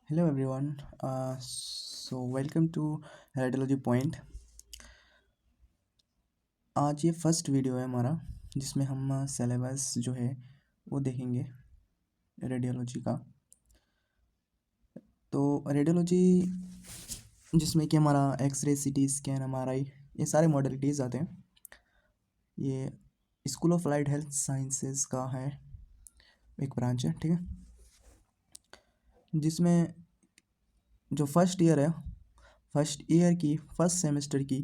Hello everyone. So welcome to Radiology Point. आज ये first video है हमारा जिसमें हम सिलेबस जो है वो देखेंगे रेडियोलॉजी का। तो रेडियोलॉजी जिसमें कि हमारा एक्सरे, सीटी स्कैन, एमआरआई, ये सारे मॉडलिटीज़ आते हैं। ये school of allied health sciences का है एक ब्रांच है, ठीक है। जिसमें जो फर्स्ट ईयर है, फर्स्ट ईयर की फर्स्ट सेमेस्टर की,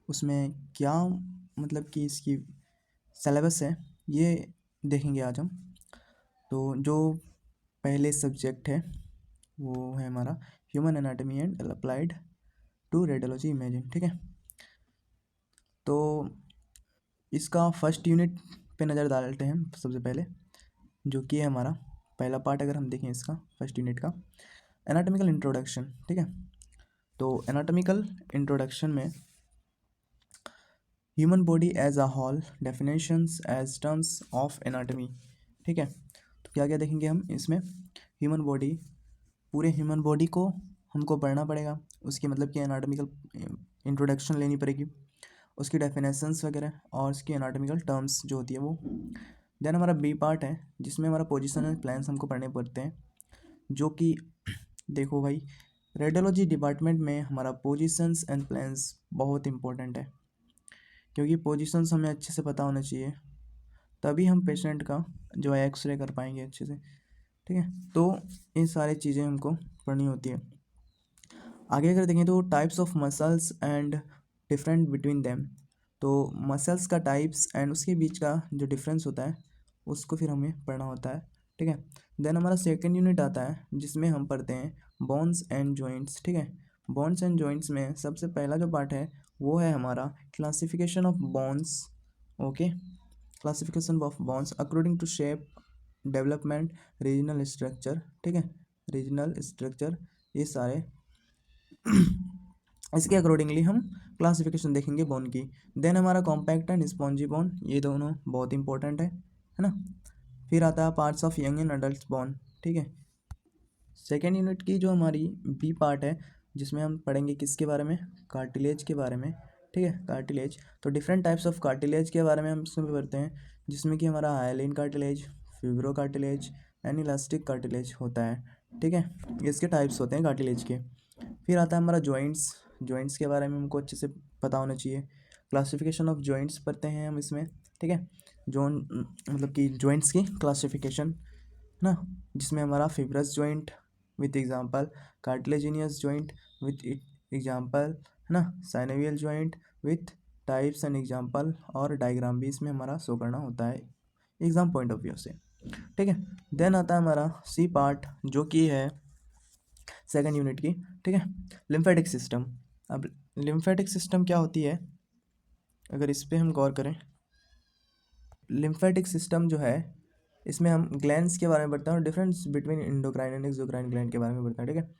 उसमें क्या मतलब कि इसकी सिलेबस है ये देखेंगे आज हम। तो जो पहले सब्जेक्ट है वो है हमारा human anatomy and applied to radiology imaging, ठीक है। तो इसका फर्स्ट यूनिट पे नज़र डालते हैं सबसे पहले, जो कि है हमारा पहला पार्ट। अगर हम देखें इसका फर्स्ट यूनिट का एनाटॉमिकल इंट्रोडक्शन, ठीक है। तो एनाटॉमिकल इंट्रोडक्शन में human body as a whole, definitions as terms of anatomy, ठीक है। तो क्या क्या देखेंगे हम इसमें? ह्यूमन बॉडी, पूरे ह्यूमन बॉडी को हमको पढ़ना पड़ेगा, उसकी मतलब कि एनाटॉमिकल इंट्रोडक्शन लेनी पड़ेगी, उसकी डेफिनेशंस वगैरह और उसकी एनाटॉमिकल टर्म्स जो होती है वो। देन हमारा बी पार्ट है जिसमें हमारा पोजीशन एंड प्लान्स हमको पढ़ने पड़ते हैं, जो कि देखो भाई, रेडियोलॉजी डिपार्टमेंट में हमारा पोजीशंस एंड प्लान्स बहुत इंपॉर्टेंट है, क्योंकि पोजीशंस हमें अच्छे से पता होना चाहिए, तभी हम पेशेंट का जो है एक्सरे कर पाएंगे अच्छे से, ठीक है। तो ये सारी चीज़ें हमको पढ़नी होती है। आगे अगर देखें तो types of muscles and different between them, तो मसल्स का टाइप्स एंड उसके बीच का जो डिफरेंस होता है उसको फिर हमें पढ़ना होता है, ठीक है। देन हमारा सेकंड यूनिट आता है जिसमें हम पढ़ते हैं बोन्स एंड जॉइंट्स, ठीक है। बोन्स एंड जॉइंट्स में सबसे पहला जो पार्ट है वो है हमारा classification of bones, okay. Classification of bones according to shape, development, regional structure, ठीक है। रीजनल स्ट्रक्चर, ये सारे इसके अकॉर्डिंगली हम क्लासिफिकेशन देखेंगे बोन की। देन हमारा कॉम्पैक्ट एंड स्पॉन्जी बोन, ये दोनों बहुत इंपॉर्टेंट है ना। फिर आता है parts of young and adult bone, ठीक है। सेकेंड यूनिट की जो हमारी बी पार्ट है जिसमें हम पढ़ेंगे किसके बारे में? कार्टिलेज के बारे में, ठीक है। कार्टिलेज, तो डिफरेंट टाइप्स ऑफ कार्टिलेज के बारे में हम इसमें पढ़ते हैं, जिसमें कि हमारा hyaline cartilage, fibro cartilage and elastic cartilage होता है, ठीक है। इसके टाइप्स होते हैं कार्टिलेज के। फिर आता है हमारा जॉइंट्स, जॉइंट्स के बारे में हमको अच्छे से पता होना चाहिए। क्लासिफिकेशन ऑफ जॉइंट्स पढ़ते हैं हम इसमें, ठीक है। जॉन मतलब कि जॉइंट्स की क्लासिफिकेशन ना, जिसमें हमारा fibrous joint with example, cartilaginous joint with example, है ना, synovial joint with types and example, और डायग्राम भी इसमें हमारा शो करना होता है एग्जाम पॉइंट ऑफ व्यू से, ठीक है। देन आता है हमारा सी पार्ट जो कि है सेकंड यूनिट की, ठीक है, लिम्फेटिक सिस्टम। अब लिम्फेटिक सिस्टम क्या होती है अगर इस पे हम गौर करें, लिम्फेटिक सिस्टम जो है इसमें हम ग्लैंड्स के बारे में पढ़ते हैं और difference between endocrine and exocrine gland के बारे में पढ़ते हैं, ठीक है।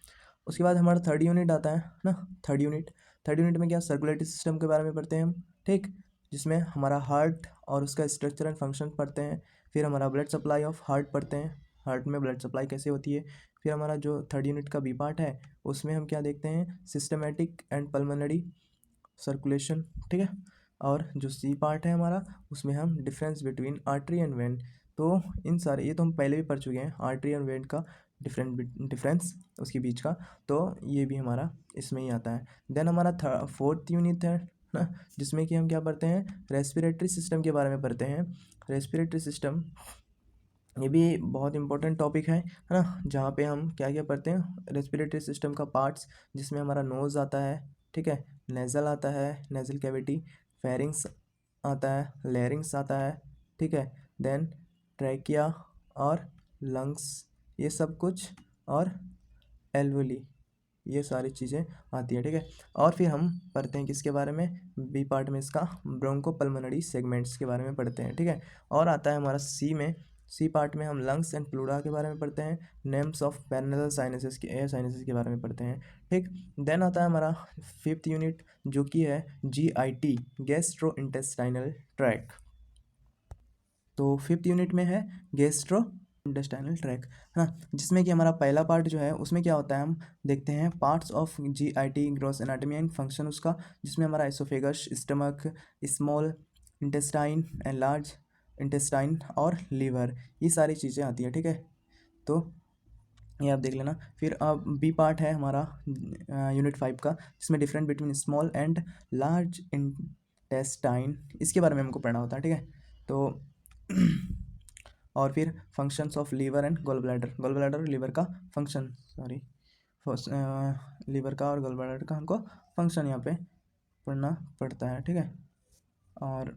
उसके बाद हमारा थर्ड यूनिट आता है ना, थर्ड यूनिट में क्या, सर्कुलेटरी सिस्टम के बारे में पढ़ते हैं हम, ठीक, जिसमें हमारा हार्ट और उसका स्ट्रक्चर एंड फंक्शन पढ़ते हैं। फिर हमारा ब्लड सप्लाई ऑफ हार्ट पढ़ते हैं, हार्ट में ब्लड सप्लाई कैसे होती है। फिर हमारा जो थर्ड यूनिट का बी पार्ट है उसमें हम क्या देखते हैं, सिस्टमेटिक एंड पल्मोनरी सर्कुलेशन, ठीक है। और जो सी पार्ट है हमारा उसमें हम difference between artery and when, तो इन सारे ये तो हम पहले भी पढ़ चुके हैं, आर्टरी एंड वेन का डिफरेंस उसके बीच का, तो ये भी हमारा इसमें ही आता है। देन हमारा फोर्थ यूनिट है ना, जिसमें कि हम क्या पढ़ते हैं, रेस्पिरेटरी सिस्टम के बारे में पढ़ते हैं। रेस्पिरेटरी सिस्टम ये भी बहुत इंपॉर्टेंट टॉपिक है ना, जहाँ पे हम क्या क्या पढ़ते हैं, रेस्पिरेटरी सिस्टम का पार्ट्स, जिसमें हमारा नोज़ आता है, ठीक है, नेज़ल आता है, नेज़ल कैविटी, फेरिंग्स आता है, लेरिंग्स आता है, ठीक है। देन ट्रैकिया और लंग्स, ये सब कुछ, और एल्वुली, ये सारी चीज़ें आती है, ठीक है। और फिर हम पढ़ते हैं किसके बारे में, बी पार्ट में इसका ब्रोंकोपल्मोनरी सेगमेंट्स के बारे में पढ़ते हैं, ठीक है। और आता है हमारा सी में, सी पार्ट में हम लंग्स एंड प्लूरा के बारे में पढ़ते हैं, नेम्स ऑफ पैरानल साइनसेस के, एयर साइनसेस के बारे में पढ़ते हैं, ठीक। देन आता है हमारा फिफ्थ यूनिट जो कि है GIT, गैस्ट्रो इंटेस्टाइनल ट्रैक। तो फिफ्थ यूनिट में है गैस्ट्रो इंटेस्टाइनल ट्रैक, है ना, जिसमें कि हमारा पहला पार्ट जो है उसमें क्या होता है, हम देखते हैं parts of GIT, gross anatomy and function उसका, जिसमें हमारा oesophagus, stomach, small intestine and large intestine और लीवर, ये सारी चीज़ें आती है, ठीक है। तो ये आप देख लेना। फिर अब बी पार्ट है हमारा यूनिट 5 का, जिसमें different between small and large intestine, इसके बारे में हमको पढ़ना होता है, ठीक है। तो और फिर functions of liver and gallbladder, gallbladder और लीवर का फंक्शन, सॉरी, लीवर का और गॉल ब्लैडर का हमको फंक्शन यहाँ पे पढ़ना पड़ता है, ठीक है। और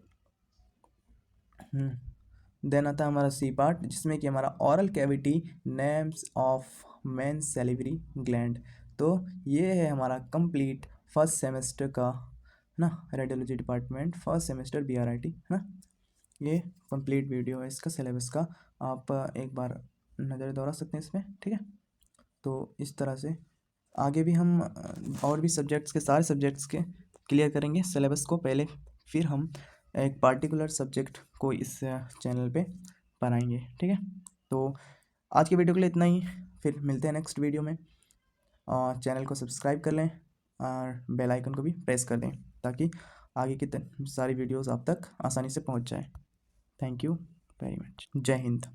देन आता है हमारा सी पार्ट, जिसमें कि हमारा oral cavity, names of main salivary gland. तो ये है हमारा कंप्लीट फर्स्ट सेमेस्टर का, है ना, radiology department first semester BRIT, है ना। ये कंप्लीट वीडियो है इसका सिलेबस का, आप एक बार नज़र दौड़ा सकते हैं इसमें, ठीक है। तो इस तरह से आगे भी हम और भी सब्जेक्ट्स के, सारे सब्जेक्ट्स के क्लियर करेंगे सिलेबस को पहले, फिर हम एक पार्टिकुलर सब्जेक्ट को इस चैनल पे पढ़ाएंगे, ठीक है। तो आज की वीडियो के लिए इतना ही, फिर मिलते हैं नेक्स्ट वीडियो में। और चैनल को सब्सक्राइब कर लें और बेल आइकन को भी प्रेस कर दें, ताकि आगे की सारी वीडियोस आप तक आसानी से पहुंच जाए। Thank you very much. जय हिंद।